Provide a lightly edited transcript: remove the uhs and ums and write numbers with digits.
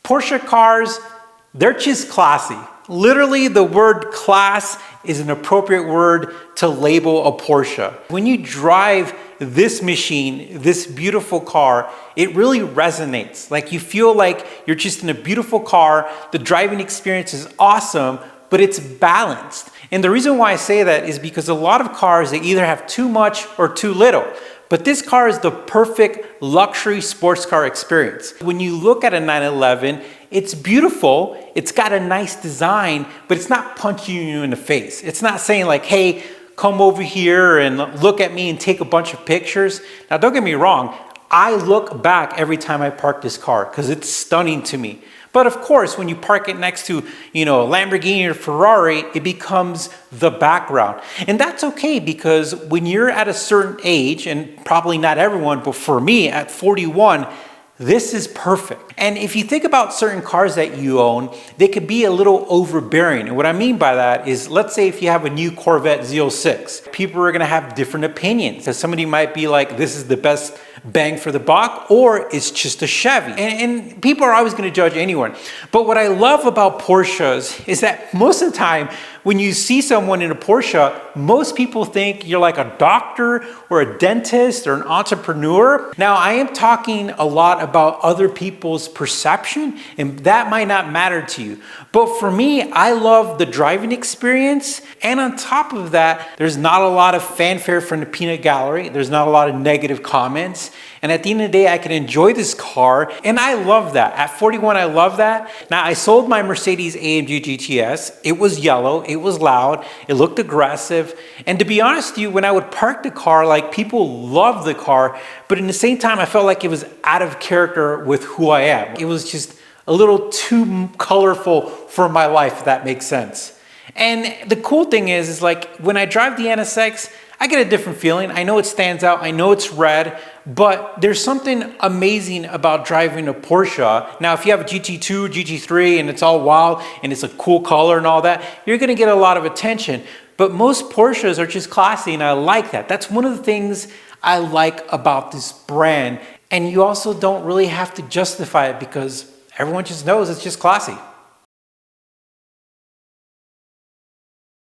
Porsche cars, they're just classy. Literally, the word class is an appropriate word to label a Porsche. When you drive this machine, this beautiful car, it really resonates. Like you feel like you're just in a beautiful car. The driving experience is awesome, but it's balanced. And the reason why I say that is because a lot of cars, they either have too much or too little. But this car is the perfect luxury sports car experience. When you look at a 911, it's beautiful, it's got a nice design, but it's not punching you in the face. It's not saying like, hey, come over here and look at me and take a bunch of pictures. Now, don't get me wrong, I look back every time I park this car because it's stunning to me. But of course, when you park it next to, a Lamborghini or Ferrari, it becomes the background. And that's okay, because when you're at a certain age, and probably not everyone, but for me at 41, this is perfect. And if you think about certain cars that you own, they could be a little overbearing. And what I mean by that is, let's say if you have a new Corvette Z06, people are gonna have different opinions. Because somebody might be like, this is the best bang for the buck, or it's just a Chevy. And people are always gonna judge anyone. But what I love about Porsches is that most of the time, when you see someone in a Porsche, most people think you're like a doctor or a dentist or an entrepreneur. Now, I am talking a lot about other people's perception, and that might not matter to you. But for me, I love the driving experience. And on top of that, there's not a lot of fanfare from the peanut gallery. There's not a lot of negative comments. And at the end of the day, I can enjoy this car. And I love that. At 41, I love that. Now, I sold my Mercedes AMG GTS. It was yellow. It was loud. It looked aggressive. And to be honest with you, when I would park the car, like people loved the car. But in the same time, I felt like it was out of character with who I am. It was just a little too colorful for my life, if that makes sense. And the cool thing is like when I drive the NSX, I get a different feeling. I know it stands out. I know it's red, but there's something amazing about driving a Porsche. Now, if you have a GT2, GT3, and it's all wild and it's a cool color and all that, you're gonna get a lot of attention. But most Porsches are just classy, and I like that. That's one of the things I like about this brand. And you also don't really have to justify it because everyone just knows it's just classy.